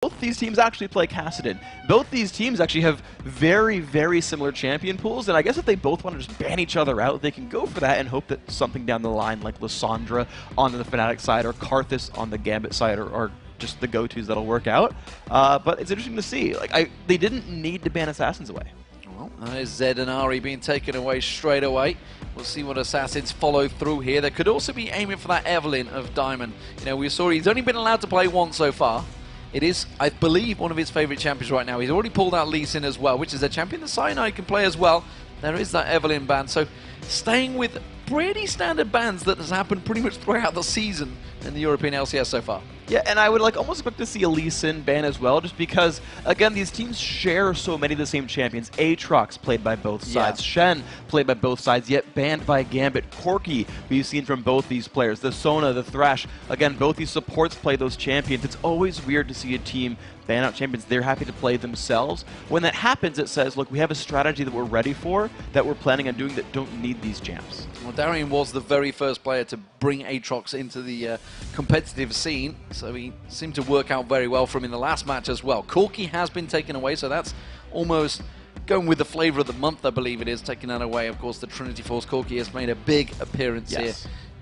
Both these teams actually play Kassadin. Both these teams actually have very, very similar champion pools, and I guess if they both want to just ban each other out, they can go for that and hope that something down the line like Lissandra on the Fnatic side or Karthus on the Gambit side are just the go-tos that'll work out. But it's interesting to see. Like, they didn't need to ban Assassins away. Well, that is Zed and Ari being taken away straight away. We'll see what Assassins follow through here. They could also be aiming for that Evelyn of Diamond. You know, we saw he's only been allowed to play once so far. It is, I believe, one of his favorite champions right now. He's already pulled out Lee Sin as well, which is a champion that Cyanide can play as well. There is that Evelyn ban. So staying with pretty standard bans that has happened pretty much throughout the season in the European LCS so far. Yeah, and I would almost expect to see a Lee Sin ban as well, just because, again, these teams share so many of the same champions. Aatrox, played by both sides. Shen, played by both sides, yet banned by Gambit. Corki, we've seen from both these players. The Sona, the Thresh, again, both these supports play those champions. It's always weird to see a team ban out champions they're happy to play themselves. When that happens, it says, look, we have a strategy that we're ready for, that we're planning on doing, that don't need these champs. Well, Darian was the very first player to bring Aatrox into the competitive scene, so he seemed to work out very well for him in the last match as well. Corki has been taken away, so that's almost going with the flavor of the month, I believe it is, taking that away. Of course, the Trinity Force Corki has made a big appearance here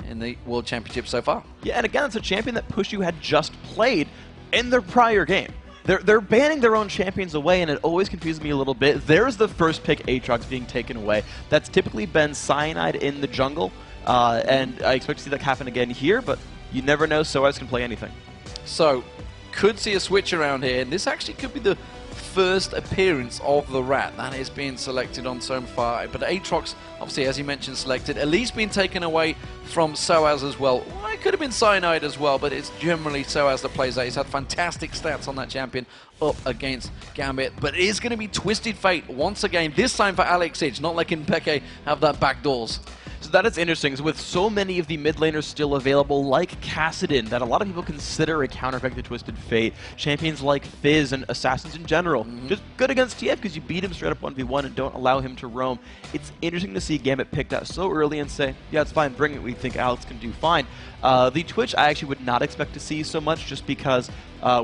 in the World Championship so far. Yeah, and again, it's a champion that Pushu had just played in their prior game. They're banning their own champions away, and it always confuses me a little bit. There's the first pick Aatrox being taken away. That's typically been Cyanide in the jungle, and I expect to see that happen again here, but you never know, Soaz can play anything. So, could see a switch around here, and this actually could be the first appearance of the Rat. That is being selected on so far, but Aatrox, obviously, as you mentioned, selected, at least being taken away from Soaz as well. Well, it could have been Cyanide as well, but it's generally Soaz that plays that. He's had fantastic stats on that champion up against Gambit, but it is going to be Twisted Fate once again, this time for Alex Ich, not letting Peke have that backdoors. So that is interesting. So with so many of the mid laners still available, like Kassadin, that a lot of people consider a counterpick to Twisted Fate, champions like Fizz and Assassins in general, just good against TF because you beat him straight up 1v1 and don't allow him to roam. It's interesting to see Gambit pick that so early and say, yeah, it's fine, bring it, we think Alex can do fine. The Twitch I actually would not expect to see so much, just because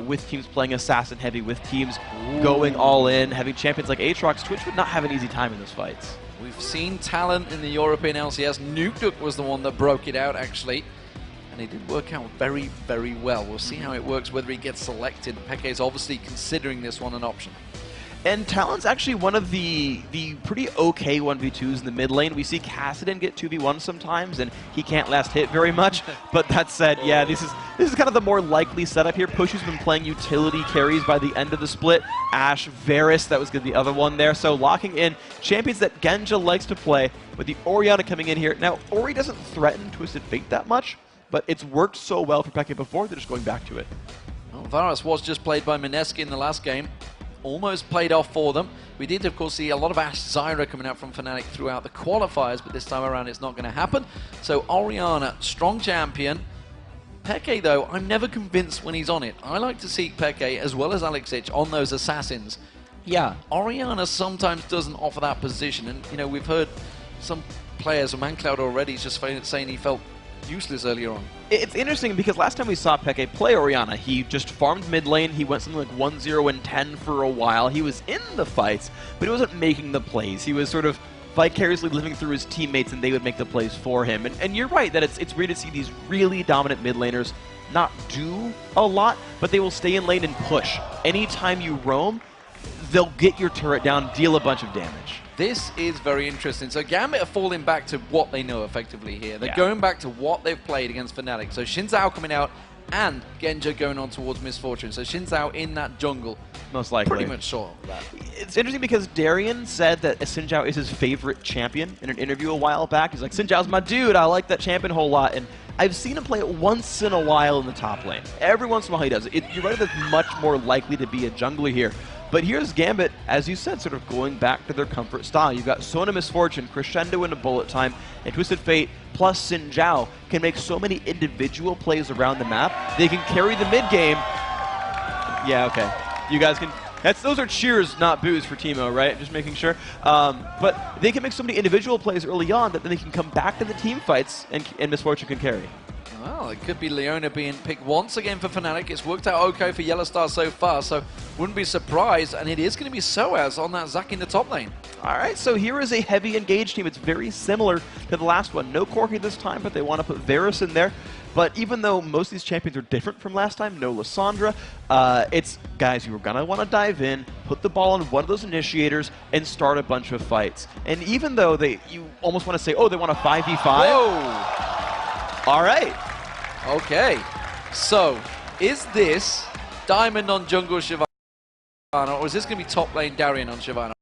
with teams playing Assassin heavy, with teams going all in, having champions like Aatrox, Twitch would not have an easy time in those fights. We've seen talent in the European LCS. Nukduk was the one that broke it out, actually. And it did work out very, very well. We'll see how it works, whether he gets selected. Peke is obviously considering this one an option. And Talon's actually one of the pretty okay 1v2s in the mid lane. We see Kassadin get 2v1 sometimes, and he can't last hit very much. But that said, yeah, this is kind of the more likely setup here. Pushu's been playing utility carries by the end of the split. Ashe, Varus, that was going to be the other one there. So locking in champions that Genja likes to play, with the Orianna coming in here. Now, Ori doesn't threaten Twisted Fate that much, but it's worked so well for Peke before, they're just going back to it. Well, Varus was just played by Mineski in the last game. Almost played off for them. We did, of course, see a lot of Ashe Zyra coming out from Fnatic throughout the qualifiers, but this time around it's not going to happen. So Orianna, strong champion. Peke, though, I'm never convinced when he's on it. I like to see Peke, as well as Alex Ich, on those Assassins. Yeah, Orianna sometimes doesn't offer that position, and, you know, we've heard some players, ManCloud already, just saying he felt useless earlier on. It's interesting because last time we saw Peke play Orianna, he just farmed mid lane, he went something like 1-0 and 10 for a while. He was in the fights, but he wasn't making the plays. He was sort of vicariously living through his teammates, and they would make the plays for him. And you're right that it's weird to see these really dominant mid laners not do a lot, but they will stay in lane and push. Anytime you roam, they'll get your turret down, deal a bunch of damage. This is very interesting. So Gambit are falling back to what they know effectively here. They're going back to what they've played against Fnatic. So Xin Zhao coming out and Genja going on towards Misfortune. So Xin Zhao in that jungle. Most likely. Pretty much sure of that. It's interesting because Darian said that Xin Zhao is his favorite champion in an interview a while back. He's like, Xin Zhao's my dude, I like that champion a whole lot. And I've seen him play it once in a while in the top lane. Every once in a while he does it. You're right, that's much more likely to be a jungler here. But here's Gambit, as you said, sort of going back to their comfort style. You've got Sona Misfortune, Crescendo into Bullet Time, and Twisted Fate plus Xin Zhao can make so many individual plays around the map. They can carry the mid game. Yeah, okay. You guys can... Those are cheers, not boos for Teemo, right? Just making sure. But they can make so many individual plays early on that then they can come back to the team fights and Misfortune can carry. Well, it could be Leona being picked once again for Fnatic. It's worked out okay for Yellowstar so far, so wouldn't be surprised. And it is going to be Soaz on that Zac in the top lane. All right, so here is a heavy engaged team. It's very similar to the last one. No Corki this time, but they want to put Varus in there. But even though most of these champions are different from last time, no Lissandra, it's guys who are going to want to dive in, put the ball on one of those initiators, and start a bunch of fights. And even though you almost want to say, oh, they want a 5v5. Whoa! All right. Okay. So, is this Diamond on jungle Shyvana, or is this going to be top lane Darien on Shyvana?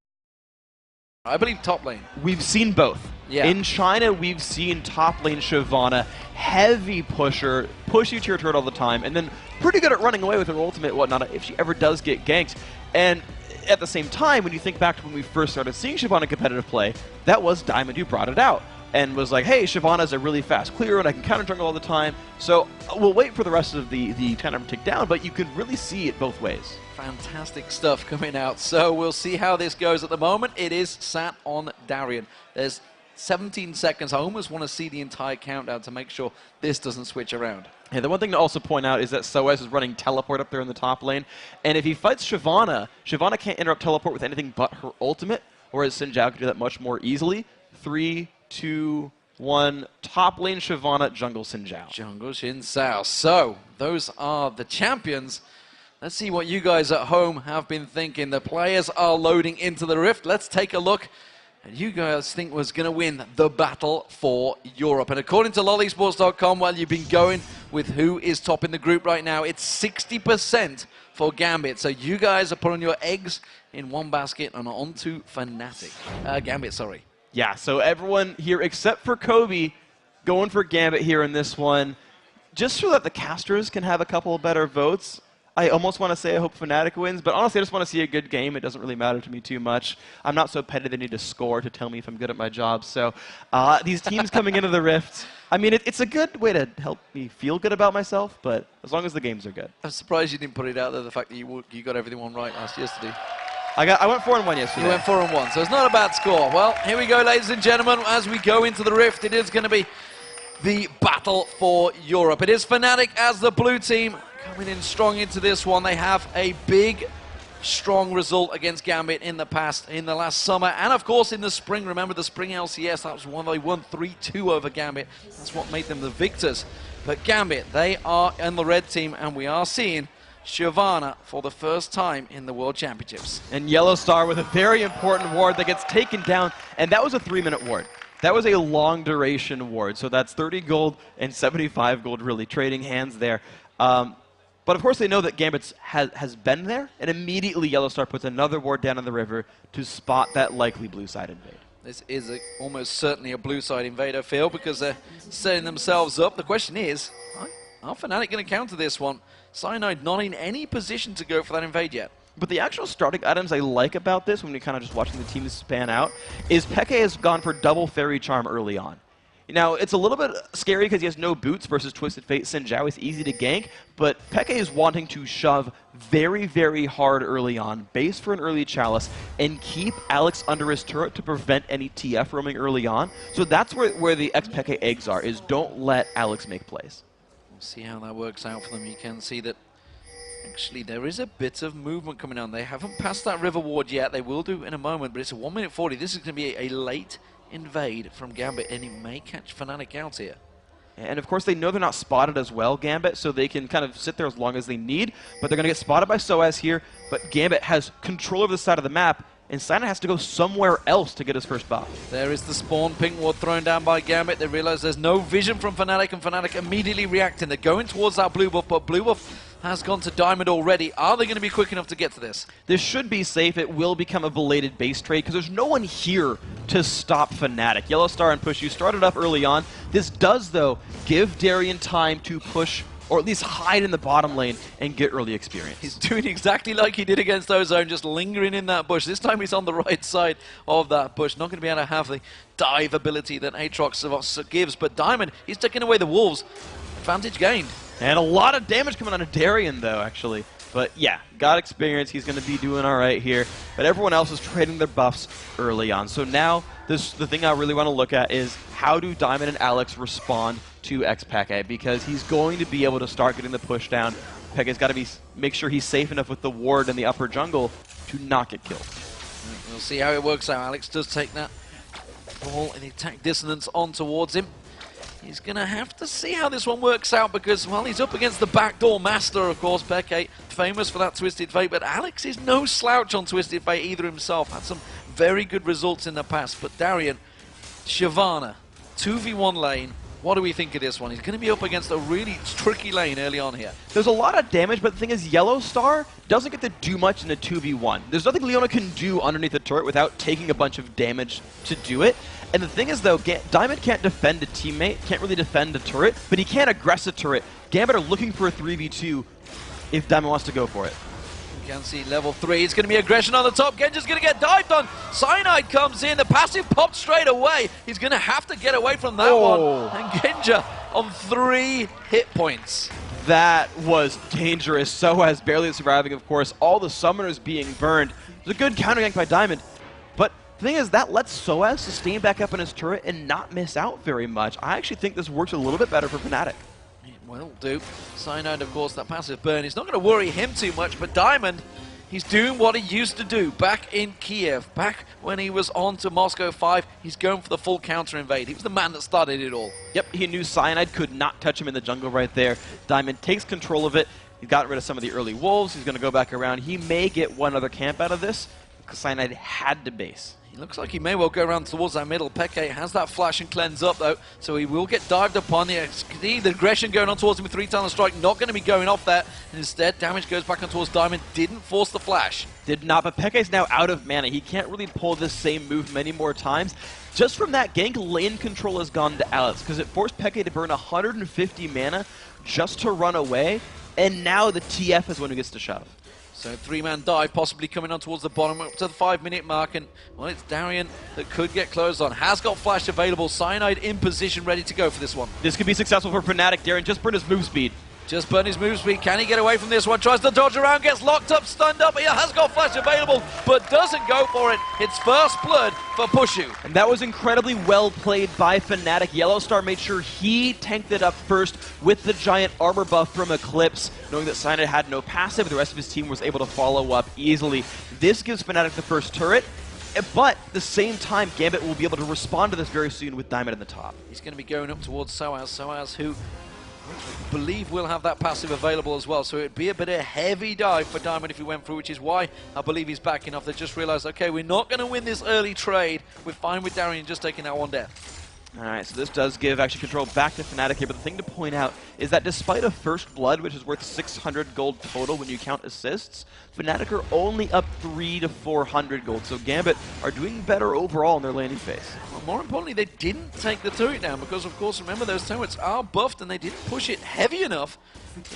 I believe top lane. We've seen both. Yeah. In China, we've seen top lane Shyvana, heavy pusher, push you to your turret all the time, and then pretty good at running away with her ultimate and whatnot if she ever does get ganked. And at the same time, when you think back to when we first started seeing Shyvana competitive play, that was Diamond who brought it out and was like, hey, Shyvana's a really fast clearer and I can counter jungle all the time. So we'll wait for the rest of the counter to tick down, but you can really see it both ways. Fantastic stuff coming out. So we'll see how this goes. At the moment, it is sat on Darien. There's 17 seconds. I almost want to see the entire countdown to make sure this doesn't switch around. Yeah, the one thing to also point out is that Soaz is running teleport up there in the top lane, and if he fights Shyvana, Shyvana can't interrupt teleport with anything but her ultimate, whereas Xin Zhao can do that much more easily. 3, 2, 1, top lane Shyvana, jungle Xin Zhao. Jungle Xin Zhao. So, those are the champions. Let's see what you guys at home have been thinking. The players are loading into the Rift. Let's take a look. And you guys think was going to win the battle for Europe. And according to lollysports.com, while you've been going with who is top in the group right now, it's 60% for Gambit. So you guys are putting your eggs in one basket and on to Fnatic. Gambit, sorry. Yeah, so everyone here except for Kobe going for Gambit here in this one. Just so that the casters can have a couple of better votes. I almost want to say I hope Fnatic wins, but honestly, I just want to see a good game. It doesn't really matter to me too much. I'm not so petty they need to score to tell me if I'm good at my job. So these teams coming into the Rift, I mean, it's a good way to help me feel good about myself, but as long as the games are good. I'm surprised you didn't put it out there, the fact that you got everything on right yesterday. I went 4-1 yesterday. You went 4-1, so it's not a bad score. Well, here we go, ladies and gentlemen. As we go into the Rift, it is going to be the battle for Europe. It is Fnatic as the blue team. Coming in strong into this one. They have a big, strong result against Gambit in the past, in the last summer, and of course in the spring. Remember the spring LCS, that was one they won 3-2 over Gambit. That's what made them the victors. But Gambit, they are in the red team, and we are seeing Shyvana for the first time in the World Championships. And Yellowstar with a very important ward that gets taken down, and that was a 3-minute ward. That was a long duration ward, so that's 30 gold and 75 gold really trading hands there. But of course they know that Gambit has been there, and immediately Yellowstar puts another ward down on the river to spot that likely blue side invade. This is almost certainly a blue side invader, Phil, because they're setting themselves up. The question is, are Fnatic going to counter this one? Cyanide not in any position to go for that invade yet. But the actual starting items I like about this, when you're kind of just watching the teams span out, is Peke has gone for double Fairy Charm early on. Now, it's a little bit scary because he has no boots versus Twisted Fate. Xin Zhao is easy to gank, but Peke is wanting to shove very, very hard early on, base for an early chalice, and keep Alex under his turret to prevent any TF roaming early on. So that's where the ex-Peke eggs are, is don't let Alex make plays. We'll see how that works out for them. You can see that actually there is a bit of movement coming on. They haven't passed that river ward yet. They will do in a moment, but it's a 1:40. This is going to be a late invade from Gambit, and he may catch Fnatic out here. And of course they know they're not spotted as well, Gambit, so they can kind of sit there as long as they need, but they're going to get spotted by Soaz here, but Gambit has control over the side of the map, and Cyanide has to go somewhere else to get his first buff. There is the spawn pink ward thrown down by Gambit. They realize there's no vision from Fnatic, and Fnatic immediately reacting. They're going towards that blue buff, but blue buff has gone to Diamond already. Are they going to be quick enough to get to this? This should be safe. It will become a belated base trade because there's no one here to stop Fnatic. Yellowstar and Push, you started up early on. This does, though, give Darien time to push, or at least hide in the bottom lane and get early experience. He's doing exactly like he did against Ozone, just lingering in that bush. This time he's on the right side of that bush. Not going to be able to have the dive ability that Aatrox gives, but Diamond, he's taking away the wolves. Advantage gained. And a lot of damage coming on to Darien, though, actually. But yeah, got experience. He's going to be doing all right here. But everyone else is trading their buffs early on. So now the thing I really want to look at is how do Diamond and Alex respond to X-Peke, because he's going to be able to start getting the push down. Peke's got to make sure he's safe enough with the ward in the upper jungle to not get killed. We'll see how it works out. Alex does take that ball and the attack dissonance on towards him. He's going to have to see how this one works out because, well, he's up against the backdoor master, of course, Peke, famous for that Twisted Fate, but Alex is no slouch on Twisted Fate either himself. Had some very good results in the past, but Darian, Shyvana, 2v1 lane, what do we think of this one? He's going to be up against a really tricky lane early on here. There's a lot of damage, but the thing is, Yellow Star doesn't get to do much in a 2v1. There's nothing Leona can do underneath the turret without taking a bunch of damage to do it. And the thing is, though, Diamond can't defend a teammate, can't really defend a turret, but he can aggress a turret. Gambit are looking for a 3v2 if Diamond wants to go for it. You can see level 3. It's going to be aggression on the top. Genji's going to get dived on. Cyanide comes in. The passive popped straight away. He's going to have to get away from that one. And Genji on 3 hit points. That was dangerous. Soaz barely surviving, of course. All the summoners being burned. It was a good counter gank by Diamond. But the thing is, that lets Soaz sustain back up in his turret and not miss out very much. I actually think this works a little bit better for Fnatic. It will do. Cyanide, of course, that passive burn is not going to worry him too much, but Diamond, he's doing what he used to do back in Kiev, back when he was on to Moscow 5. He's going for the full counter invade. He was the man that started it all. Yep, he knew Cyanide could not touch him in the jungle right there. Diamond takes control of it. He's gotten rid of some of the early wolves. He's going to go back around. He may get one other camp out of this because Cyanide had to base. He looks like he may well go around towards that middle. Peke has that flash and cleanse up, though, so he will get dived upon. The aggression going on towards him with 3-tunnel strike, not going to be going off that. And instead, damage goes back on towards Diamond. Didn't force the flash. Did not, but Peke's now out of mana. He can't really pull this same move many more times. Just from that gank, lane control has gone to Alex, because it forced Peke to burn 150 mana just to run away, and now the TF is when he gets to shove. So 3-man dive possibly coming on towards the bottom up to the 5-minute mark, and well, it's Darian that could get closed on. Has got flash available. Cyanide in position, ready to go for this one. This could be successful for Fnatic. Darian just burned his move speed. Just burn his move speed. Can he get away from this one? Tries to dodge around, gets locked up, stunned up. He has got flash available, but doesn't go for it. It's first blood for Pushu. And that was incredibly well played by Fnatic. Yellow Star made sure he tanked it up first with the giant armor buff from Eclipse, knowing that Cyanide had no passive. The rest of his team was able to follow up easily. This gives Fnatic the first turret, but at the same time, Gambit will be able to respond to this very soon with Diamond in the top. He's going to be going up towards Soaz. Soaz, who I believe will have that passive available as well, so it'd be a bit of a heavy dive for Diamond if he went through, which is why I believe he's backing off. They just realized, okay, we're not going to win this early trade. We're fine with Darian just taking that one down. Alright, so this does give actually control back to Fnatic here, but the thing to point out is that despite a first blood, which is worth 600 gold total when you count assists, Fnatic are only up 300 to 400 gold, so Gambit are doing better overall in their laning phase. Well, more importantly, they didn't take the turret down because, of course, remember, those turrets are buffed and they didn't push it heavy enough.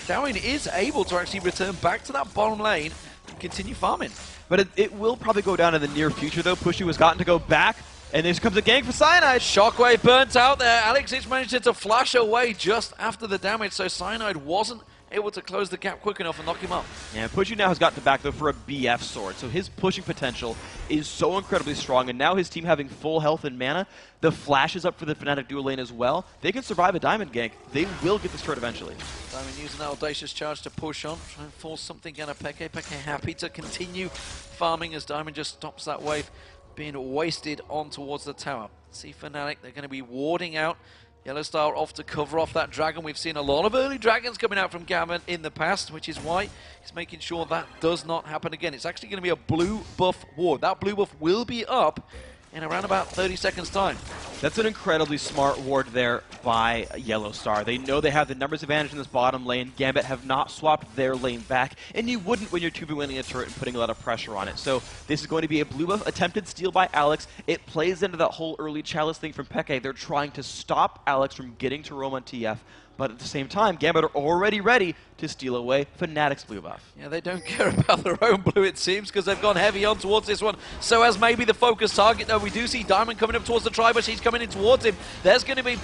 Darian is able to actually return back to that bottom lane and continue farming. But it will probably go down in the near future, though. Pushu has gotten to go back. And there comes a gank for Cyanide. Shockwave burnt out there. Alex managed to flash away just after the damage, so Cyanide wasn't able to close the gap quick enough and knock him up. Yeah, Pushu now has gotten back, though, for a BF sword. So his pushing potential is so incredibly strong. And now his team having full health and mana, the flash is up for the Fnatic dual lane as well. They can survive a Diamond gank. They will get this turret eventually. Diamond using that audacious charge to push on, try and force something out of Peke. Peke happy to continue farming as Diamond just stops that wave being wasted on towards the tower. See Fnatic, they're going to be warding out. Yellow Star off to cover off that dragon. We've seen a lot of early dragons coming out from Gambit in the past, which is why he's making sure that does not happen again. It's actually going to be a blue buff ward. That blue buff will be up in around about 30 seconds time. That's an incredibly smart ward there by Yellow Star. They know they have the numbers advantage in this bottom lane. Gambit have not swapped their lane back, and you wouldn't when you're 2v1ing a turret and putting a lot of pressure on it. So this is going to be a blue buff attempted steal by Alex. It plays into that whole early chalice thing from Peke. They're trying to stop Alex from getting to roam on TF, But at the same time, Gambit are already ready to steal away Fnatic's blue buff. Yeah, they don't care about their own blue, it seems, because they've gone heavy on towards this one. So as maybe the focus target, though, we do see Diamond coming up towards the Tribe, but she's coming in towards him. There's going to be,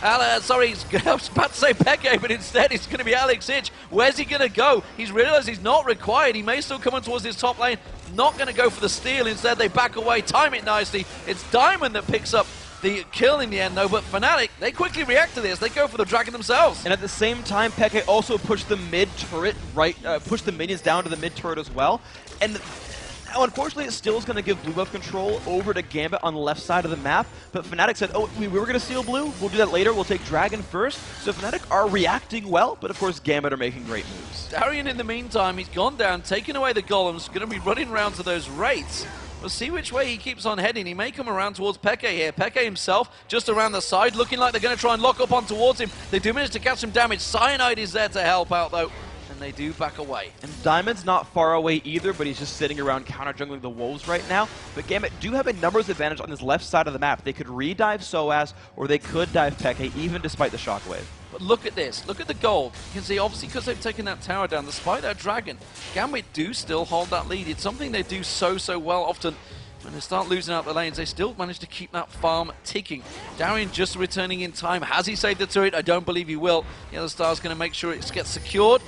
I was about to say Peke, but instead it's going to be Alex Ich. Where's he going to go? He's realized he's not required. He may still come on towards his top lane. Not going to go for the steal. Instead, they back away, time it nicely. It's Diamond that picks up the kill in the end, though, but Fnatic, they quickly react to this. They go for the dragon themselves. And at the same time, Peke also pushed the mid turret pushed the minions down to the mid turret as well. And now, unfortunately, it still is going to give blue buff control over to Gambit on the left side of the map. But Fnatic said, oh, we were going to steal blue. We'll do that later. We'll take dragon first. So Fnatic are reacting well, but of course, Gambit are making great moves. Darien, in the meantime, he's gone down, taken away the golems, going to be running around to those wraiths. We'll see which way he keeps on heading. He may come around towards Peke here. Peke himself just around the side, looking like they're going to try and lock up on towards him. They do manage to catch some damage. Cyanide is there to help out, though, and they do back away. And Diamond's not far away either, but he's just sitting around counter-jungling the Wolves right now. But Gambit do have a numbers advantage on this left side of the map. They could re-dive Soaz, or they could dive Peke, even despite the shockwave. But look at this. Look at the gold. You can see, obviously, because they've taken that tower down, despite that dragon, Gambit do still hold that lead. It's something they do so well often. When they start losing out the lanes, they still manage to keep that farm ticking. Darien just returning in time. Has he saved the turret? I don't believe he will. The other star's going to make sure it gets secured.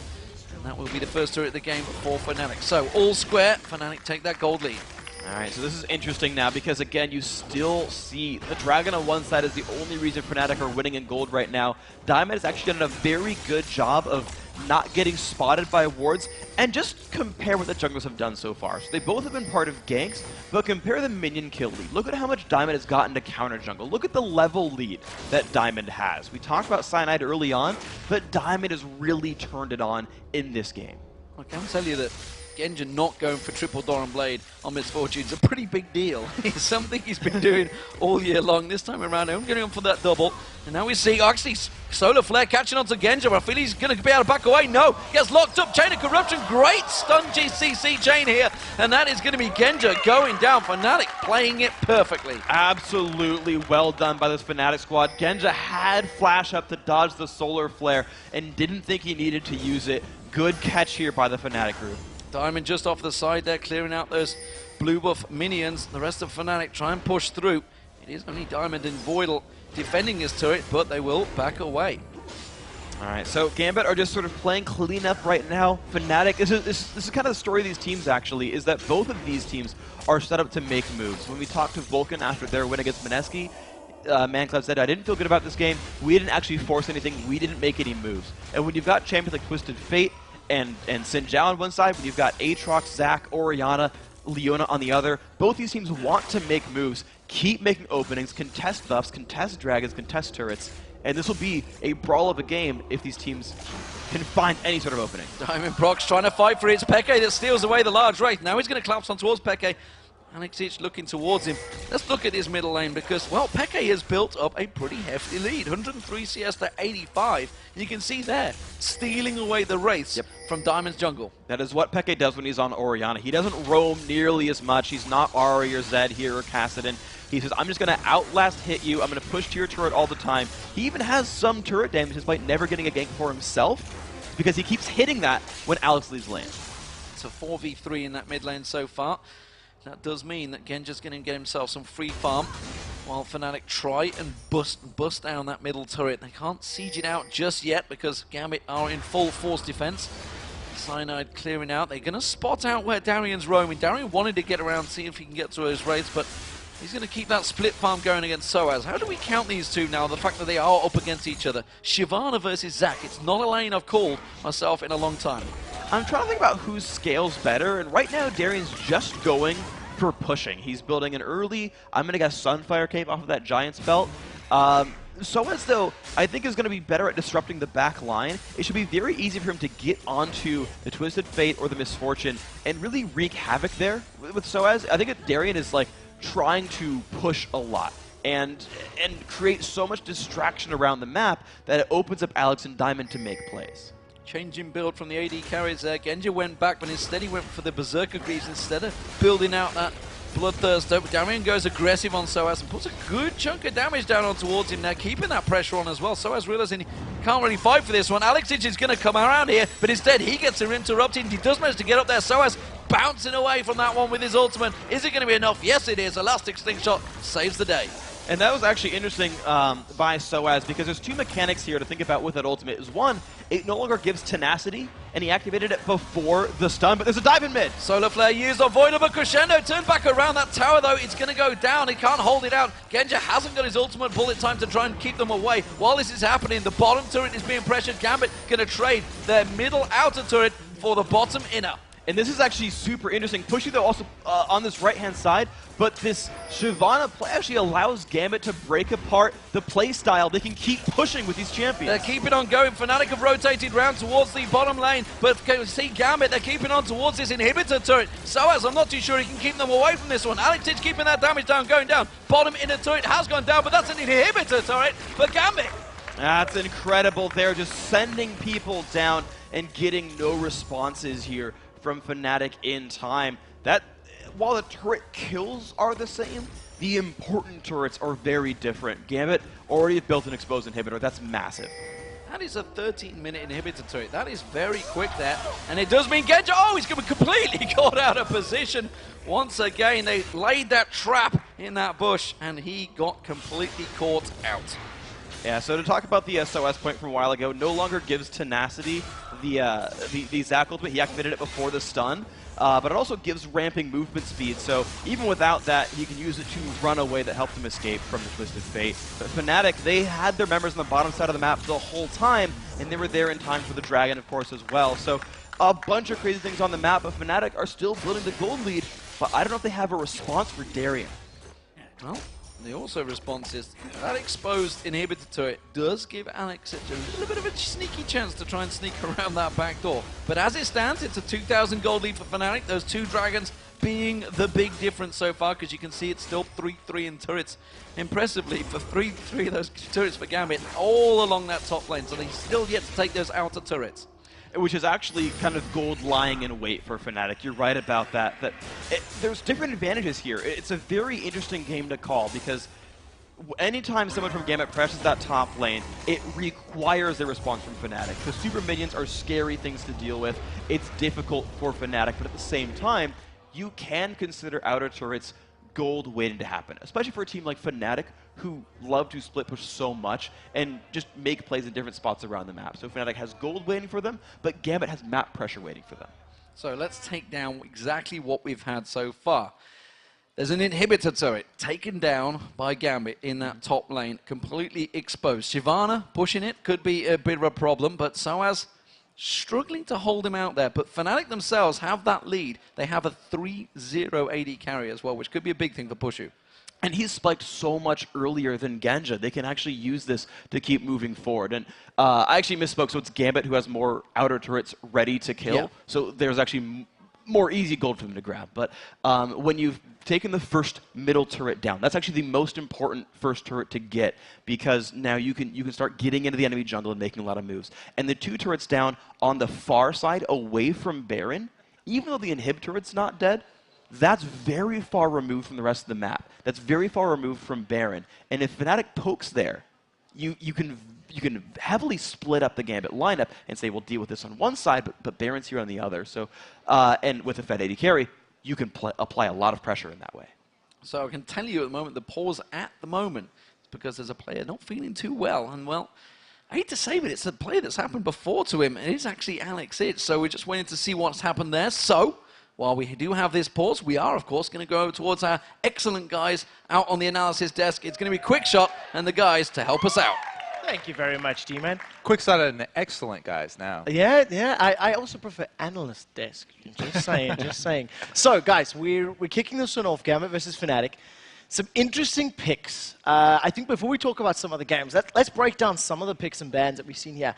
And that will be the first turret of the game for Fnatic. So, all square. Fnatic take that gold lead. Alright, so this is interesting now because, again, you still see the dragon on one side is the only reason Fnatic are winning in gold right now. Diamond has actually done a very good job of not getting spotted by wards, and just compare what the junglers have done so far. So they both have been part of ganks, but compare the minion kill lead. Look at how much Diamond has gotten to counter jungle. Look at the level lead that Diamond has. We talked about Cyanide early on, but Diamond has really turned it on in this game. I can tell you that Genja not going for triple Doran Blade on Misfortune is a pretty big deal. It's something he's been doing all year long. This time around, I'm going for that double. And now we see, actually, Solar Flare catching onto Genja. I feel he's going to be able to back away. No, he gets locked up. Chain of Corruption. Great stun GCC chain here. And that is going to be Genja going down. Fnatic playing it perfectly. Absolutely well done by this Fnatic squad. Genja had flash up to dodge the Solar Flare and didn't think he needed to use it. Good catch here by the Fnatic group. Diamond just off the side there, clearing out those blue buff minions. The rest of Fnatic try and push through. It is only Diamond and Voidal defending his turret, but they will back away. Alright, so Gambit are just sort of playing cleanup right now. Fnatic, this is kind of the story of these teams, actually, is that both of these teams are set up to make moves. When we talked to Vulcan after their win against Mineski, Mancloud said, I didn't feel good about this game. We didn't actually force anything. We didn't make any moves. And when you've got champions like Twisted Fate and Xin Zhao on one side, when you've got Aatrox, Zac, Orianna, Leona on the other, both these teams want to make moves, keep making openings, contest buffs, contest dragons, contest turrets, and this will be a brawl of a game if these teams can find any sort of opening. Diamond Brock's trying to fight for it. It's Peke that steals away the large wraith. Now he's going to collapse on towards Peke. Alex Ich looking towards him. Let's look at his middle lane because, well, Peke has built up a pretty hefty lead. 103 CS to 85. And you can see there, stealing away the wraiths from Diamond's jungle. That is what Peke does when he's on Orianna. He doesn't roam nearly as much. He's not Ahri or Zed here or Kassadin. He says, I'm just going to outlast hit you. I'm going to push to your turret all the time. He even has some turret damage despite never getting a gank for himself because he keeps hitting that when Alex leaves lane. It's a 4v3 in that mid lane so far. That does mean that Genja's going to get himself some free farm while Fnatic try and bust down that middle turret. They can't siege it out just yet because Gambit are in full force defense. Cyanide clearing out. They're going to spot out where Darien's roaming. Darien wanted to get around, see if he can get to his wraiths, but he's going to keep that split farm going against Soaz. How do we count these two now, the fact that they are up against each other? Shyvana versus Zac. It's not a lane I've called myself in a long time. I'm trying to think about who scales better, and right now Darien's just going for pushing. He's building an early, I'm going to guess, Sunfire Cape off of that Giant's Belt. Soaz, though, I think is going to be better at disrupting the back line. It should be very easy for him to get onto the Twisted Fate or the Misfortune and really wreak havoc there with Soaz. I think that Darien is like trying to push a lot and create so much distraction around the map that it opens up Alex and Diamond to make plays. Changing build from the AD carries there. Genja went back, but instead he went for the Berserker Greaves instead of building out that Bloodthirster. Darien goes aggressive on Soaz and puts a good chunk of damage down on towards him now, keeping that pressure on as well. Soaz realizing can't really fight for this one. Alexich is going to come around here, but instead he gets interrupted. He does manage to get up there. Soaz bouncing away from that one with his ultimate. Is it going to be enough? Yes, it is. Elastic Slingshot saves the day. And that was actually interesting by Soaz, because there's two mechanics here to think about with that ultimate. Is one, it no longer gives tenacity, and he activated it before the stun, but there's a dive in mid. Solar Flare used, avoidable crescendo, turned back around that tower though, it's going to go down, he can't hold it out. Genja hasn't got his ultimate bullet time to try and keep them away. While this is happening, the bottom turret is being pressured. Gambit going to trade their middle outer turret for the bottom inner. And this is actually super interesting. Pushy, though, also on this right-hand side, but this Shyvana play actually allows Gambit to break apart the play style. They can keep pushing with these champions. They're keeping on going. Fnatic have rotated round towards the bottom lane, but can see Gambit, they're keeping on towards this inhibitor turret. Soaz, I'm not too sure he can keep them away from this one. Alexich keeping that damage down, going down. Bottom inner turret has gone down, but that's an inhibitor turret for Gambit. That's incredible. They're just sending people down and getting no responses here from Fnatic in time. That, while the turret kills are the same, the important turrets are very different. Gambit already built an exposed inhibitor. That's massive. That is a 13-minute inhibitor turret. That is very quick there. And it does mean Genja, oh, he's going to be completely caught out of position. Once again, they laid that trap in that bush, and he got completely caught out. Yeah, so to talk about the SOS point from a while ago, no longer gives tenacity the Zac ultimate. He activated it before the stun, but it also gives ramping movement speed. So even without that, he can use it to run away that helped him escape from the Twisted Fate. But Fnatic, they had their members on the bottom side of the map the whole time, and they were there in time for the Dragon, of course, as well. So a bunch of crazy things on the map, but Fnatic are still building the gold lead, but I don't know if they have a response for Darien. Well, the also response is that exposed inhibitor turret does give Alex a little bit of a sneaky chance to try and sneak around that back door. But as it stands, it's a 2,000 gold lead for Fnatic. Those two dragons being the big difference so far, because you can see it's still 3-3 in turrets. Impressively, for 3-3 of those turrets for Gambit all along that top lane, so he's still yet to take those outer turrets. Which is actually kind of gold lying in wait for Fnatic. You're right about that. There's different advantages here. It's a very interesting game to call, because anytime someone from Gambit presses that top lane, it requires a response from Fnatic. The super minions are scary things to deal with. It's difficult for Fnatic, but at the same time, you can consider outer turrets gold waiting to happen, especially for a team like Fnatic, who love to split push so much and just make plays in different spots around the map. So Fnatic has gold waiting for them, but Gambit has map pressure waiting for them. So let's take down exactly what we've had so far. There's an inhibitor turret taken down by Gambit in that top lane, completely exposed. Shyvana pushing it could be a bit of a problem, but Soaz struggling to hold him out there. But Fnatic themselves have that lead. They have a 3-0 AD carry as well, which could be a big thing for Pushu. And he's spiked so much earlier than Genja. They can actually use this to keep moving forward. And I actually misspoke, so it's Gambit who has more outer turrets ready to kill. Yeah. So there's actually more easy gold for them to grab. But when you've taken the first middle turret down, that's actually the most important first turret to get, because now you can start getting into the enemy jungle and making a lot of moves. And the two turrets down on the far side away from Baron, even though the inhib turret's not dead, that's very far removed from the rest of the map. That's very far removed from Baron. And if Fnatic pokes there, you can heavily split up the Gambit lineup and say, we'll deal with this on one side, but Baron's here on the other. So, and with a Fed AD carry, you can apply a lot of pressure in that way. So I can tell you at the moment, the pause at the moment is because there's a player not feeling too well. And well, I hate to say, but it's a player that's happened before to him. It is actually Alex Itch. So we're just waiting to see what's happened there. So while we do have this pause, we are, of course, going to go towards our excellent guys out on the analysis desk. It's going to be Quick Shot and the guys to help us out. Thank you very much, D-Man. Quick Shot and excellent guys now. Yeah. I also prefer analyst desk. Just saying, just saying. So, guys, we're kicking this one off. Gambit versus Fnatic. Some interesting picks. I think before we talk about some other games, let's break down some of the picks and bans that we've seen here.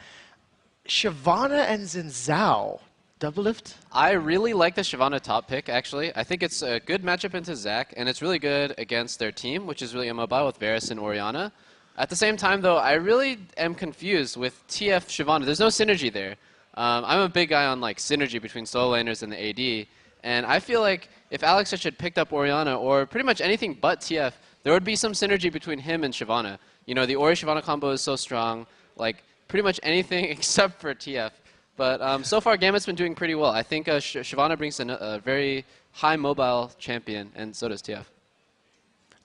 Shyvana and Xin Zhao. Double lift? I really like the Shyvana top pick, actually. I think it's a good matchup into Zac, and it's really good against their team, which is really immobile with Varus and Orianna. At the same time, though, I really am confused with TF Shyvana. There's no synergy there. I'm a big guy on like synergy between solo laners and the AD, and I feel like if Alex had picked up Orianna or pretty much anything but TF, there would be some synergy between him and Shyvana. You know, the Ori-Shyvana combo is so strong. Like, pretty much anything except for TF. But so far, Gambit's been doing pretty well. I think Shyvana brings a very high mobile champion, and so does TF.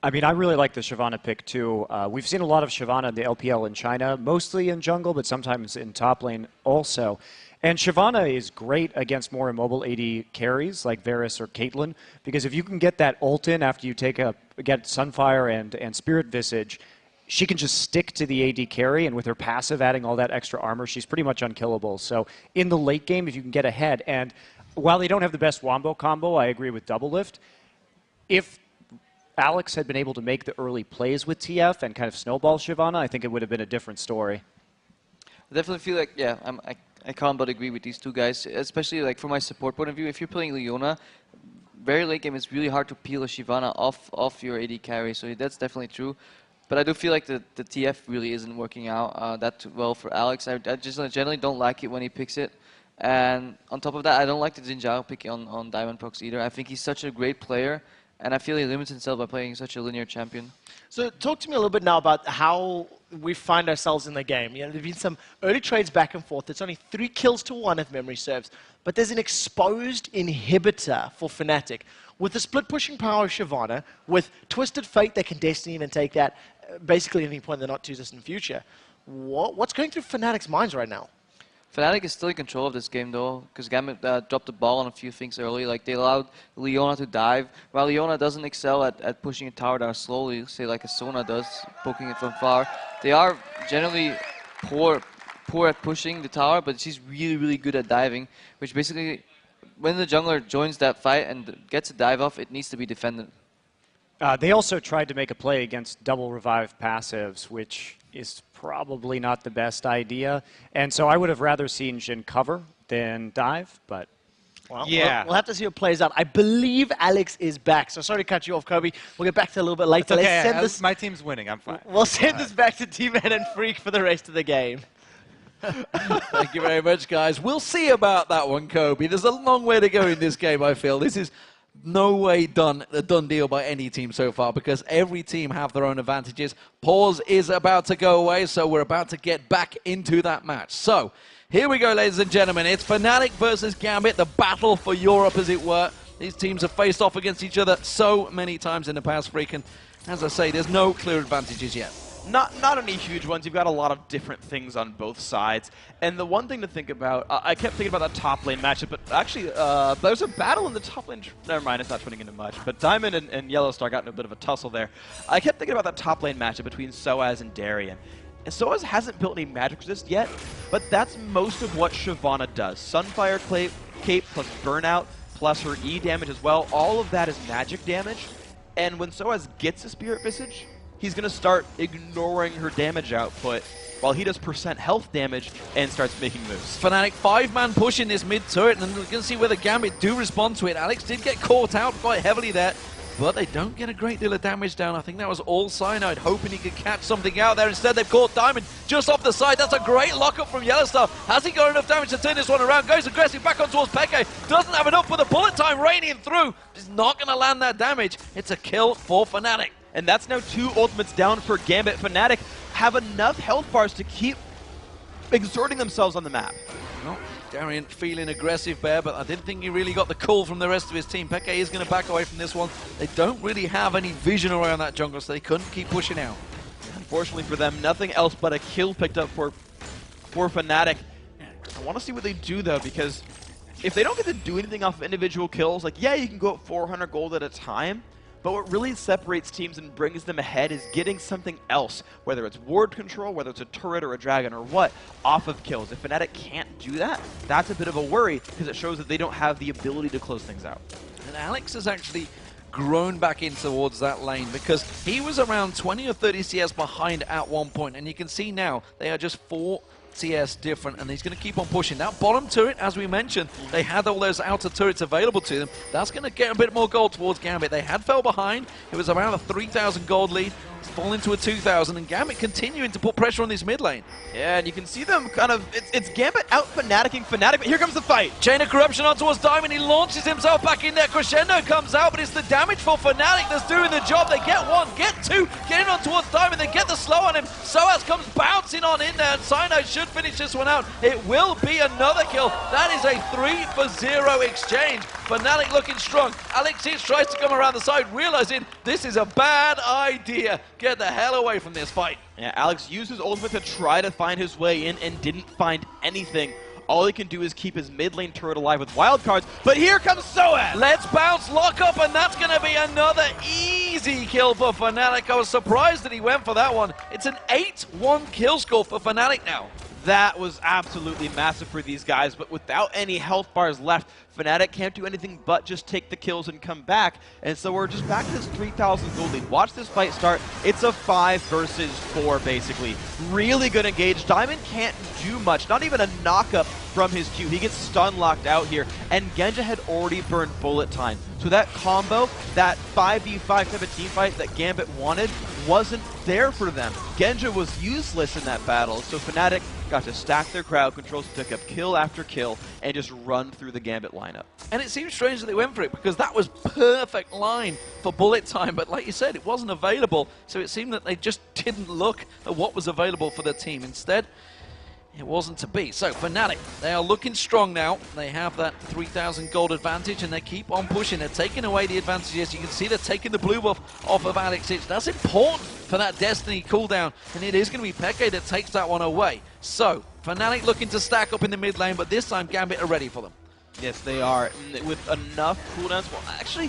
I mean, I really like the Shyvana pick, too. We've seen a lot of Shyvana in the LPL in China, mostly in jungle, but sometimes in top lane also. And Shyvana is great against more immobile AD carries like Varus or Caitlyn, because if you can get that ult in after you get Sunfire and Spirit Visage, she can just stick to the AD carry, and with her passive adding all that extra armor, she's pretty much unkillable. So in the late game, if you can get ahead, and while they don't have the best Wombo combo, I agree with Double Lift, if Alex had been able to make the early plays with TF and kind of snowball Shyvana, I think it would have been a different story. I definitely feel like, yeah, I can't but agree with these two guys, especially like from my support point of view. If you're playing Leona, very late game, it's really hard to peel a Shyvana off your AD carry, so that's definitely true. But I do feel like the TF really isn't working out that well for Alex. I just generally don't like it when he picks it. And on top of that, I don't like the Xin Zhao pick on Diamond Prox either. I think he's such a great player, and I feel he limits himself by playing such a linear champion. So talk to me a little bit now about how we find ourselves in the game. You know, there've been some early trades back and forth. It's only 3 kills to 1 if memory serves. But there's an exposed inhibitor for Fnatic. With the split pushing power of Shyvana, with Twisted Fate that can Destiny even take that basically at any point in the not too distant future. What's going through Fnatic's minds right now? Fnatic is still in control of this game though, because Gambit dropped the ball on a few things early. Like they allowed Leona to dive, while Leona doesn't excel at pushing a tower down slowly, say like a Sona does, poking it from far. They are generally poor at pushing the tower, but she's really good at diving, which basically, when the jungler joins that fight and gets a dive off, it needs to be defended. They also tried to make a play against double revive passives, which is probably not the best idea. And so I would have rather seen Jhin cover than dive, but... Well, yeah. We'll have to see what plays out. I believe Alex is back, so sorry to cut you off, Kobe. We'll get back to it a little bit later. It's okay. Let's send this, My team's winning. I'm fine. we'll send this back to T-Man and Freak for the rest of the game. Thank you very much, guys. We'll see about that one, Kobe. There's a long way to go in this game, I feel. This is no way a done deal by any team so far, because every team have their own advantages. Pause is about to go away, so we're about to get back into that match. So, here we go, ladies and gentlemen. It's Fnatic versus Gambit, the battle for Europe, as it were. These teams have faced off against each other so many times in the past, Freak, and as I say, there's no clear advantages yet. Not any huge ones. You've got a lot of different things on both sides. And the one thing to think about, I kept thinking about that top lane matchup, but actually, there's a battle in the top lane. Never mind, it's not turning into much. But Diamond and Yellowstar got in a bit of a tussle there. I kept thinking about that top lane matchup between Soaz and Darien. And Soaz hasn't built any magic resist yet, but that's most of what Shyvana does. Sunfire Cape plus Burnout, plus her E damage as well. All of that is magic damage. And when Soaz gets a Spirit Visage, he's going to start ignoring her damage output while he does % health damage and starts making moves. Fnatic 5-man push in this mid turret, and we're going to see whether Gambit do respond to it. Alex did get caught out quite heavily there, but they don't get a great deal of damage down. I think that was all Cyanide, hoping he could catch something out there. Instead, they've caught Diamond just off the side. That's a great lockup from Yellowstar. Has he got enough damage to turn this one around? Goes aggressive back on towards Peke. Doesn't have enough for the bullet time raining through. He's not going to land that damage. It's a kill for Fnatic. And that's now 2 ultimates down for Gambit. Fnatic have enough health bars to keep exerting themselves on the map. Well, Darien feeling aggressive there, but I didn't think he really got the call from the rest of his team. Peke is going to back away from this one. They don't really have any vision around that jungle, so they couldn't keep pushing out. Unfortunately for them, nothing else but a kill picked up for Fnatic. I want to see what they do, though, because if they don't get to do anything off of individual kills, like, yeah, you can go up 400 gold at a time, but what really separates teams and brings them ahead is getting something else, whether it's ward control, whether it's a turret or a dragon or what, off of kills. If Fnatic can't do that, that's a bit of a worry because it shows that they don't have the ability to close things out. And Alex has actually grown back in towards that lane because he was around 20 or 30 CS behind at one point, and you can see now they are just 4 CS different, and he's going to keep on pushing. That bottom turret, as we mentioned, they had all those outer turrets available to them. That's going to get a bit more gold towards Gambit. They had fell behind. It was around a 3,000 gold lead. fall into a 2,000, and Gambit continuing to put pressure on this mid lane. Yeah, and you can see them kind of, it's Gambit out Fnaticing Fnatic, but here comes the fight. Chain of Corruption on towards Diamond, he launches himself back in there, Crescendo comes out, but it's the damage for Fnatic that's doing the job. They get one, get two, get in on towards Diamond, they get the slow on him. Soaz comes bouncing on in there, and Sino should finish this one out. It will be another kill. That is a 3-for-0 exchange. Fnatic looking strong. Alexis tries to come around the side, realizing this is a bad idea. Get the hell away from this fight. Yeah, Alex used his ultimate to try to find his way in and didn't find anything. All he can do is keep his mid lane turret alive with wildcards, but here comes Soaz! Let's bounce, lock up, and that's going to be another easy kill for Fnatic. I was surprised that he went for that one. It's an 8-1 kill score for Fnatic now. That was absolutely massive for these guys, but without any health bars left, Fnatic can't do anything but just take the kills and come back. And so we're just back to this 3,000 gold lead. Watch this fight start. It's a 5 versus 4, basically. Really good engage. Diamond can't do much, not even a knock-up from his Q. He gets stun locked out here, and Genja had already burned bullet time. So that combo, that 5v5 type of team fight that Gambit wanted, wasn't there for them. Genja was useless in that battle, so Fnatic got to stack their crowd controls, took up kill after kill, and just run through the Gambit lineup. And it seems strange that they went for it, because that was perfect line for bullet time, but like you said, it wasn't available, so it seemed that they just didn't look at what was available for the team. Instead, it wasn't to be. So Fnatic, they are looking strong now. They have that 3,000 gold advantage, and they keep on pushing. They're taking away the advantages. You can see they're taking the blue buff off of Alex. That's important for that Destiny cooldown, and it is going to be Peke that takes that one away. So Fnatic looking to stack up in the mid lane, but this time Gambit are ready for them. Yes, they are. With enough cooldowns, well, actually,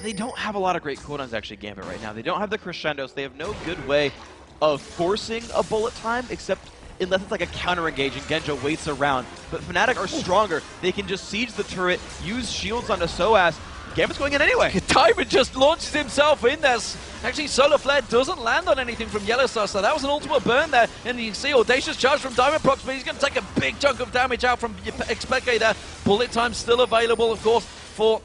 they don't have a lot of great cooldowns, actually, Gambit, right now. They don't have the crescendos. They have no good way of forcing a bullet time, except unless it's like a counter-engage and Genja waits around. But Fnatic are stronger. They can just siege the turret, use shields onto Soaz. Gambit's going in anyway. Diamond just launches himself in there. Actually, Solar Flare doesn't land on anything from Yellowstar, so that was an ultimate burn there. And you can see Audacious charge from Diamond Prox, but he's going to take a big chunk of damage out from Expeke there. Bullet time still available, of course, for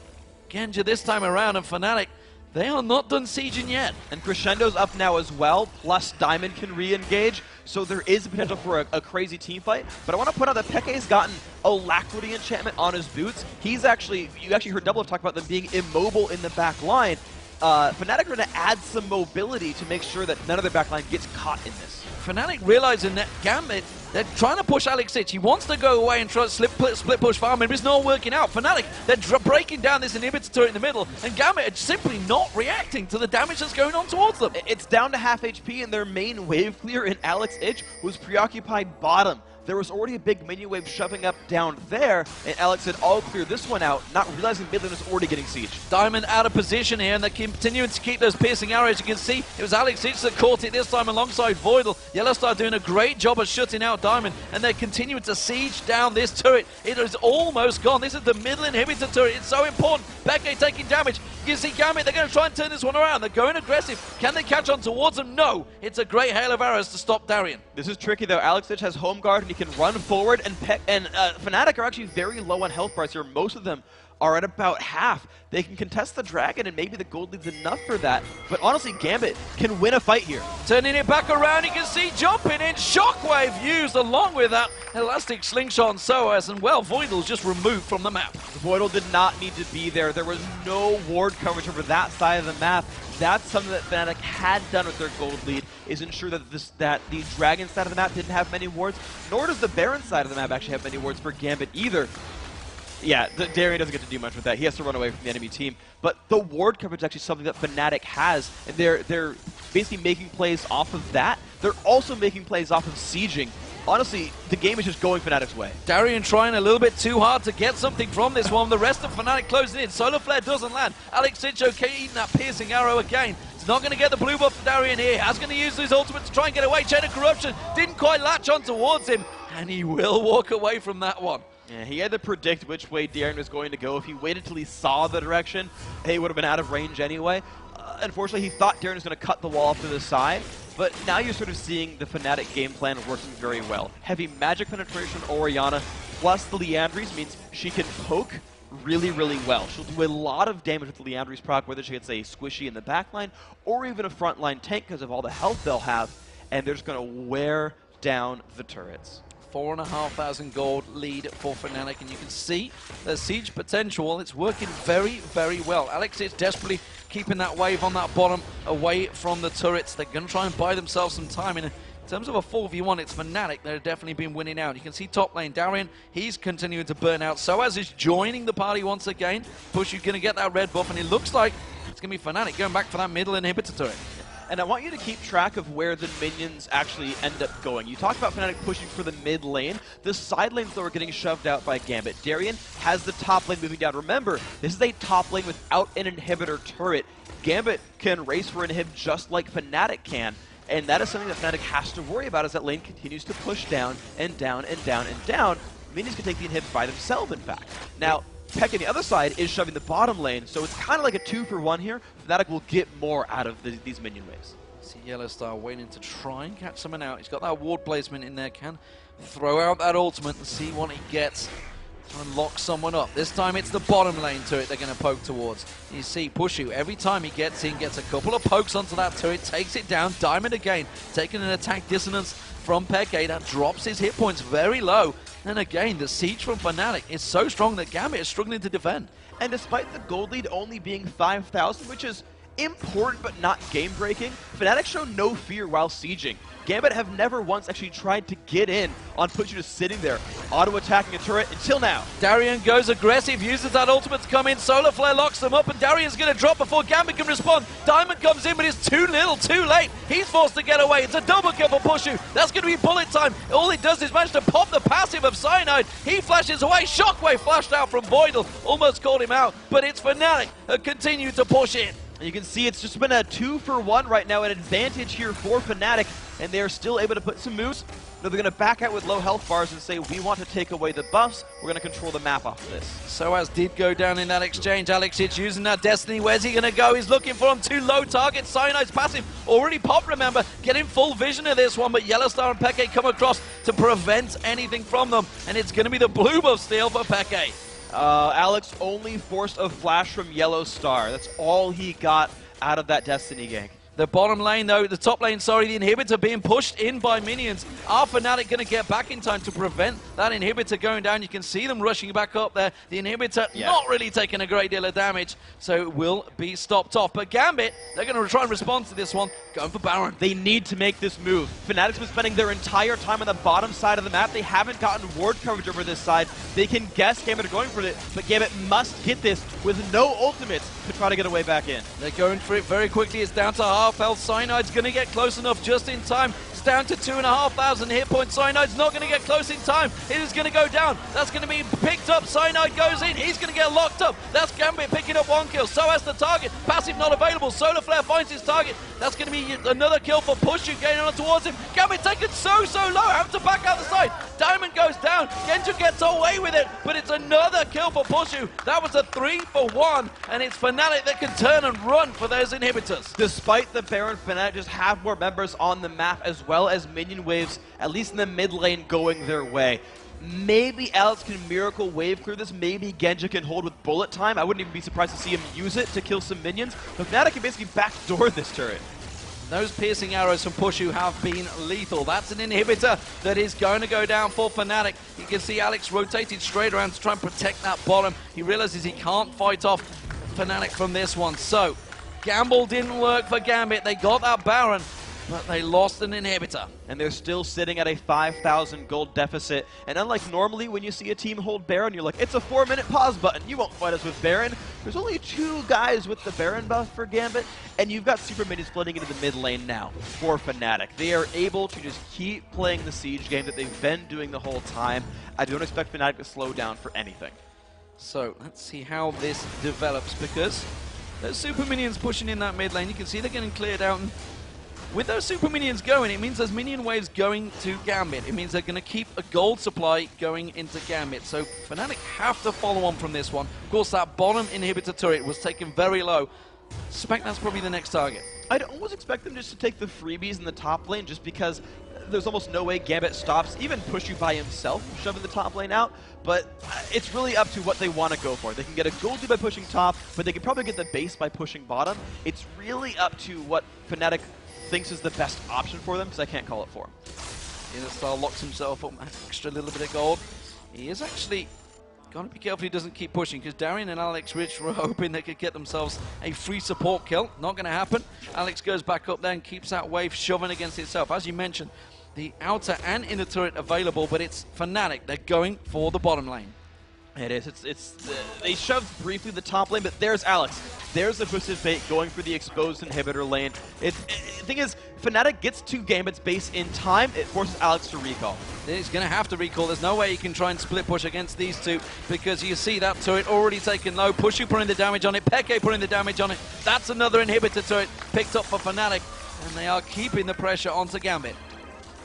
Genja this time around, and Fnatic, they are not done sieging yet. And Crescendo's up now as well, plus Diamond can re-engage, so there is a potential for a crazy team fight. But I want to point out that Peke's gotten Alacrity enchantment on his boots. He's actually, you actually heard Double talk about them being immobile in the back line. Fnatic are going to add some mobility to make sure that none of their back line gets caught in this. Fnatic realizing that Gambit, they're trying to push Alex Itch. He wants to go away and try to split push farm, but it's not working out. Fnatic, they're breaking down this inhibitor turret in the middle, and Gambit are simply not reacting to the damage that's going on towards them. It's down to half HP, and their main wave clear in Alex Itch was preoccupied bottom. There was already a big minion wave shoving up down there, and Alex said, I'll clear this one out, not realizing mid lane was already getting sieged. Diamond out of position here, and they're continuing to keep those piercing arrows. You can see it was Alex Itch that caught it this time alongside Voidal. Yellowstar doing a great job of shutting out Diamond, and they're continuing to siege down this turret. It is almost gone. This is the middle inhibitor turret. It's so important. Peke taking damage. You can see Gambit, they're going to try and turn this one around. They're going aggressive. Can they catch on towards them? No. It's a great hail of arrows to stop Darien. This is tricky though. Alex Itch has home guard and he can run forward, and Fnatic are actually very low on health bars here. Most of them are at about half. They can contest the dragon, and maybe the gold lead's enough for that. But honestly, Gambit can win a fight here. Turning it back around, you can see jumping in. Shockwave used along with that elastic slingshot on Soaz, and well, Voidal's just removed from the map. Voidal did not need to be there. There was no ward coverage over that side of the map. That's something that Fnatic had done with their gold lead, is ensure that the dragon side of the map didn't have many wards, nor does the Baron side of the map actually have many wards for Gambit either. Yeah, Darien doesn't get to do much with that. He has to run away from the enemy team. But the ward coverage is actually something that Fnatic has, and they're basically making plays off of that. They're also making plays off of sieging. Honestly, the game is just going Fnatic's way. Darien trying a little bit too hard to get something from this one. The rest of Fnatic closing in. Solar Flare doesn't land. Alex Itch okay eating that piercing arrow again. He's not going to get the blue buff for Darien here. He's going to use his ultimate to try and get away. Chain of Corruption didn't quite latch on towards him, and he will walk away from that one. Yeah, he had to predict which way Darien was going to go. If he waited till he saw the direction, he would have been out of range anyway. Unfortunately, he thought Darien was going to cut the wall off to the side, but now you're sort of seeing the Fnatic game plan working very well. Heavy magic penetration Orianna plus the Liandry's means she can poke really, really well. She'll do a lot of damage with Leandri's proc, whether she gets a squishy in the backline or even a frontline tank because of all the health they'll have, and they're just going to wear down the turrets. 4,500 gold lead for Fnatic, and you can see the siege potential. It's working very, very well. Alex is desperately keeping that wave on that bottom away from the turrets. They're going to try and buy themselves some time. In terms of a 4v1, it's Fnatic. They've definitely been winning out. You can see top lane, Darian, he's continuing to burn out. Soaz is joining the party once again. Push, you're going to get that red buff, and it looks like it's going to be Fnatic going back for that middle inhibitor turret. And I want you to keep track of where the minions actually end up going. You talked about Fnatic pushing for the mid lane. The side lanes, though, are getting shoved out by Gambit. Darian has the top lane moving down. Remember, this is a top lane without an inhibitor turret. Gambit can race for inhib just like Fnatic can. And that is something that Fnatic has to worry about as that lane continues to push down and down and down and down. Minions can take the inhib by themselves, in fact. Now, Peck on the other side is shoving the bottom lane, so it's kind of like a 2-for-1 here. Fnatic will get more out of these minion waves. See Yellow Star waiting to try and catch someone out. He's got that ward placement in there, can throw out that ultimate and see what he gets. Try and lock someone up. This time it's the bottom lane turret they're going to poke towards. You see Pushu, every time he gets in, gets a couple of pokes onto that turret, takes it down. Diamond again, taking an attack dissonance from Peke. That drops his hit points very low. And again, the siege from Fnatic is so strong that Gambit is struggling to defend. And despite the gold lead only being 5,000, which is important but not game-breaking, Fnatic show no fear while sieging. Gambit have never once actually tried to get in on Pushu just sitting there, auto-attacking a turret until now. Darian goes aggressive, uses that ultimate to come in, Solar Flare locks them up, and Darian's going to drop before Gambit can respond. Diamond comes in, but it's too little, too late. He's forced to get away. It's a double kill for Pushu. That's going to be bullet time. All he does is manage to pop the passive of Cyanide. He flashes away. Shockwave flashed out from Boydell. Almost called him out, but it's Fnatic that continue to push in. And you can see it's just been a 2-for-1 right now, an advantage here for Fnatic, and they're still able to put some moves. No, they're going to back out with low health bars and say, we want to take away the buffs, we're going to control the map off of this. Soaz did go down in that exchange. Alex is using that Destiny. Where's he going to go? He's looking for him. Too low target. Cyanide's passive already popped, remember. Getting full vision of this one, but Yellowstar and Peke come across to prevent anything from them, and it's going to be the blue buff steal for Peke. Alex only forced a flash from Yellow Star. That's all he got out of that Destiny gank. The bottom lane, though, the top lane, sorry, the inhibitor being pushed in by minions. Are Fnatic going to get back in time to prevent that inhibitor going down? You can see them rushing back up there. The inhibitor not really taking a great deal of damage, so it will be stopped off. But Gambit, they're going to try and respond to this one, going for Baron. They need to make this move. Fnatic's been spending their entire time on the bottom side of the map. They haven't gotten ward coverage over this side. They can guess Gambit are going for it, but Gambit must get this with no ultimates to try to get away back in. They're going for it very quickly. It's down to half health. Cyanide's going to get close enough just in time. It's down to 2,500 hit points. Cyanide's not going to get close in time. It is going to go down. That's going to be picked up. Cyanide goes in. He's going to get locked up. That's Gambit picking up one kill. So has the target. Passive not available. Solar Flare finds his target. That's going to be another kill for Pushu getting on towards him. Gambit taken so low. Have to back out the side. Diamond goes down. Genja gets away with it, but it's another kill for Pushu. That was a 3-for-1, and it's Fnatic that can turn and run for those inhibitors. Despite the Baron, Fnatic just have more members on the map as well as minion waves, at least in the mid lane, going their way. Maybe Alex can miracle wave clear this. Maybe Genja can hold with bullet time. I wouldn't even be surprised to see him use it to kill some minions. But Fnatic can basically backdoor this turret. Those piercing arrows from Pushu have been lethal. That's an inhibitor that is going to go down for Fnatic. You can see Alex rotated straight around to try and protect that bottom. He realizes he can't fight off Fnatic from this one. So, gamble didn't work for Gambit. They got that Baron, but they lost an inhibitor. And they're still sitting at a 5,000 gold deficit. And unlike normally when you see a team hold Baron, you're like, it's a 4-minute pause button. You won't fight us with Baron. There's only 2 guys with the Baron buff for Gambit. And you've got super minions flooding into the mid lane now for Fnatic. They are able to just keep playing the siege game that they've been doing the whole time. I don't expect Fnatic to slow down for anything. So let's see how this develops, because those super minions pushing in that mid lane, you can see they're getting cleared out. And with those super minions going, it means there's minion waves going to Gambit. It means they're going to keep a gold supply going into Gambit. So Fnatic have to follow on from this one. Of course, that bottom inhibitor turret was taken very low. Suspect that's probably the next target. I'd almost expect them just to take the freebies in the top lane just because there's almost no way Gambit stops, even push you by himself, shoving the top lane out, but it's really up to what they want to go for. They can get a gold lead by pushing top, but they can probably get the base by pushing bottom. It's really up to what Fnatic thinks is the best option for them, because I can't call it for him. Innerstar locks himself up, extra little bit of gold. He is actually got to be careful he doesn't keep pushing, because Darian and Alex Rich were hoping they could get themselves a free support kill. Not going to happen. Alex goes back up there and keeps that wave shoving against itself. As you mentioned, the outer and inner turret available, but it's Fnatic. They're going for the bottom lane. It is. They shoved briefly the top lane, but there's Alex. There's the Twisted Fate going for the exposed inhibitor lane. The thing is, Fnatic gets to Gambit's base in time. It forces Alex to recall. He's going to have to recall. There's no way he can try and split push against these two, because you see that turret already taken low. Pushu putting the damage on it. Peke putting the damage on it. That's another inhibitor turret picked up for Fnatic, and they are keeping the pressure onto Gambit.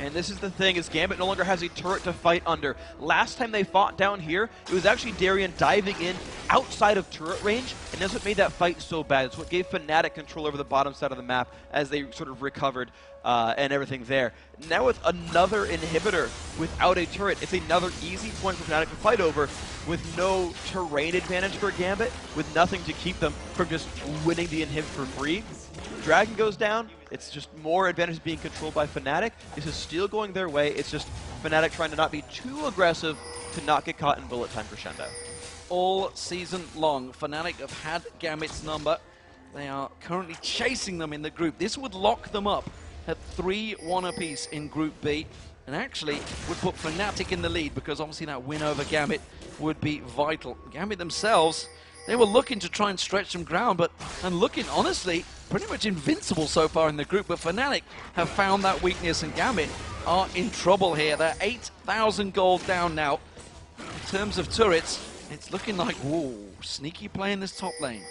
And this is the thing, is Gambit no longer has a turret to fight under. Last time they fought down here, it was actually Darian diving in outside of turret range, and that's what made that fight so bad. It's what gave Fnatic control over the bottom side of the map as they sort of recovered and everything there. Now with another inhibitor without a turret, it's another easy point for Fnatic to fight over with no terrain advantage for Gambit, with nothing to keep them from just winning the inhib for free. Dragon goes down, it's just more advantage being controlled by Fnatic. This is still going their way, it's just Fnatic trying to not be too aggressive to not get caught in bullet time crescendo. All season long, Fnatic have had Gambit's number. They are currently chasing them in the group. This would lock them up at 3-1 apiece in Group B, and actually would put Fnatic in the lead, because obviously that win over Gambit would be vital. Gambit themselves, they were looking to try and stretch some ground, and looking, honestly, pretty much invincible so far in the group. But Fnatic have found that weakness, and Gambit are in trouble here. They're 8,000 gold down now. In terms of turrets, it's looking like, whoa, sneaky play in this top lane.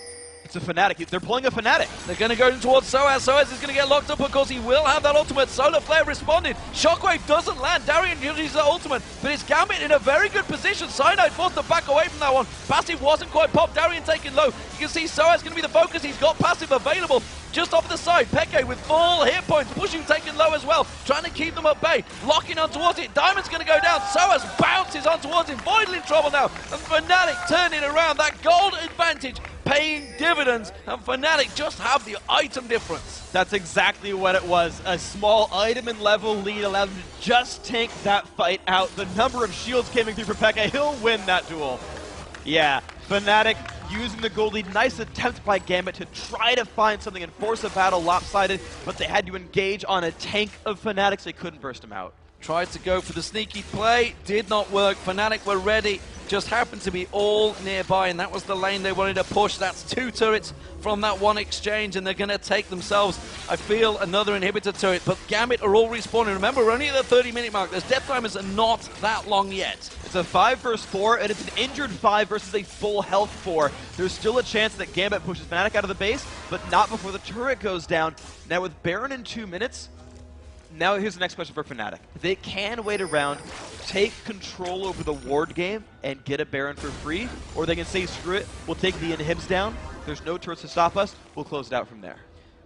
It's a Fnatic. They're pulling a Fnatic. They're going to go towards Soaz. Soaz is going to get locked up because he will have that ultimate. Solar Flare responded. Shockwave doesn't land. Darian uses the ultimate, but it's Gambit in a very good position. Cyanide forced to back away from that one. Passive wasn't quite popped. Darian taken low. You can see Soaz going to be the focus. He's got passive available just off the side. Peke with full hit points. Pushing taken low as well. Trying to keep them at bay. Locking on towards it. Diamond's going to go down. Soaz bounces on towards him. Voidal in trouble now. And Fnatic turning around. That gold advantage paying dividends, and Fnatic just have the item difference. That's exactly what it was. A small item and level lead allowed them to just tank that fight out. The number of shields coming through for Peke, he'll win that duel. Yeah, Fnatic using the gold lead. Nice attempt by Gambit to try to find something and force a battle lopsided, but they had to engage on a tank of Fnatic, so they couldn't burst him out. Tried to go for the sneaky play, did not work. Fnatic were ready, just happened to be all nearby, and that was the lane they wanted to push. That's 2 turrets from that one exchange, and they're going to take themselves, I feel, another inhibitor turret. But Gambit are all respawning. Remember, we're only at the 30-minute mark. Those death timers are not that long yet. It's a 5 versus 4, and it's an injured 5 versus a full health 4. There's still a chance that Gambit pushes Fnatic out of the base, but not before the turret goes down. Now with Baron in 2 minutes, now here's the next question for Fnatic. They can wait around, take control over the ward game, and get a Baron for free, or they can say, screw it, we'll take the inhibs down, there's no turrets to stop us, we'll close it out from there.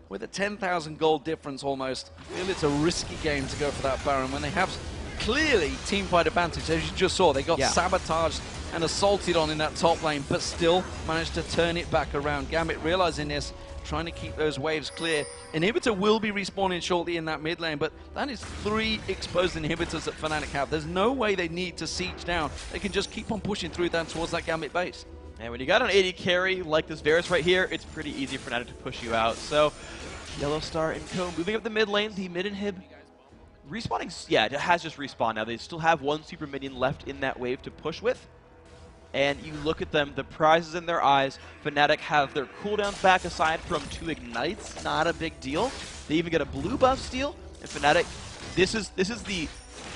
With a 10,000 gold difference almost, I feel it's a risky game to go for that Baron when they have clearly teamfight advantage. As you just saw, they got sabotaged and assaulted on in that top lane, but still managed to turn it back around. Gambit realizing this, trying to keep those waves clear. Inhibitor will be respawning shortly in that mid lane, but that is 3 exposed inhibitors that Fnatic have. There's no way they need to siege down. They can just keep on pushing through down towards that Gambit base. And when you got an 80 carry like this Varus right here, it's pretty easy for Fnatic to push you out. So, Yellow Star and Co. moving up the mid lane, the mid inhib respawning, yeah, it has just respawned now. They still have 1 super minion left in that wave to push with. And you look at them, the prizes in their eyes. Fnatic have their cooldowns back aside from 2 ignites, not a big deal. They even get a blue buff steal. And Fnatic, this is the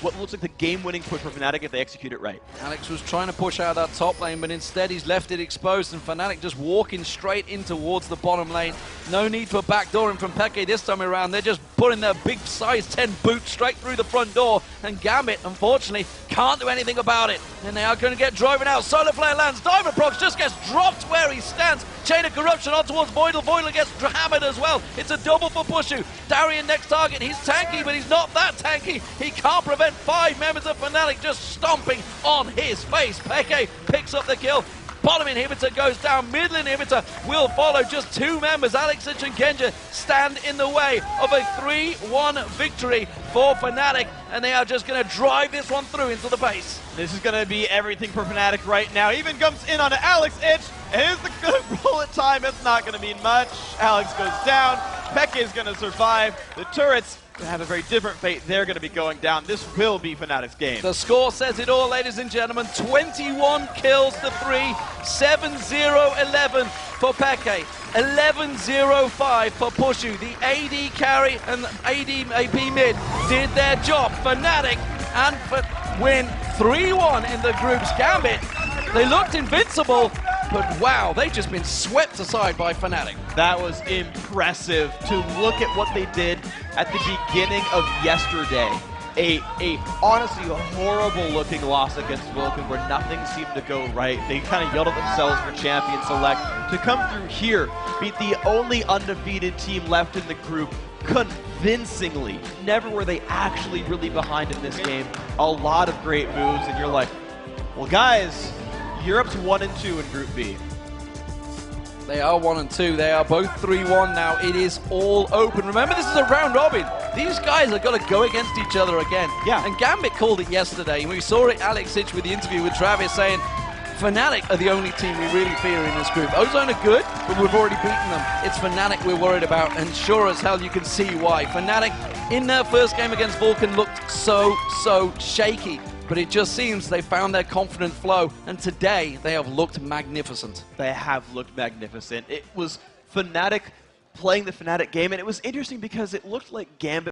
what looks like the game-winning push for Fnatic if they execute it right. Alex was trying to push out that top lane, but instead he's left it exposed, and Fnatic just walking straight in towards the bottom lane. No need for backdooring from Peke this time around. They're just putting their big size 10 boot straight through the front door, and Gambit, unfortunately, can't do anything about it. And they are going to get driven out. Solar Flare lands. Diamond Prox just gets dropped where he stands. Chain of Corruption on towards Voidal. Voidal gets hammered as well. It's a double for Pushu. Darian next target. He's tanky, but he's not that tanky. He can't prevent 5 members of Fnatic just stomping on his face. Peke picks up the kill. Bottom inhibitor goes down. Middle inhibitor will follow. Just 2 members, Alex and Genja, stand in the way of a 3-1 victory for Fnatic, and they are just going to drive this one through into the base. This is going to be everything for Fnatic right now. Even comes in on Alex Itch. Here's the good bullet time. It's not going to mean much. Alex goes down. Peke is going to survive. The turrets have a very different fate. They're going to be going down. This will be Fnatic's game. The score says it all, ladies and gentlemen. 21 kills to 3, 7-0-11 for Peke, 11-0-5 for Pushu. The AD carry and AD mid did their job. Fnatic and win 3-1 in the groups. Gambit, they looked invincible, but wow, they've just been swept aside by Fnatic. That was impressive to look at what they did at the beginning of yesterday. A honestly horrible looking loss against Vulcan where nothing seemed to go right. They kind of yelled at themselves for champion select. To come through here, beat the only undefeated team left in the group convincingly. Never were they actually really behind in this game. A lot of great moves, and you're like, well guys, Europe's 1-2 in Group B. They are 1-2. They are both 3-1 now. It is all open. Remember, this is a round robin. These guys are going to go against each other again. Yeah. And Gambit called it yesterday. We saw it, Alex Itch, with the interview with Travis saying, Fnatic are the only team we really fear in this group. Ozone are good, but we've already beaten them. It's Fnatic we're worried about, and sure as hell you can see why. Fnatic, in their first game against Vulcan, looked so shaky. But it just seems they found their confident flow, and today they have looked magnificent. They have looked magnificent. It was Fnatic playing the Fnatic game, and it was interesting because it looked like Gambit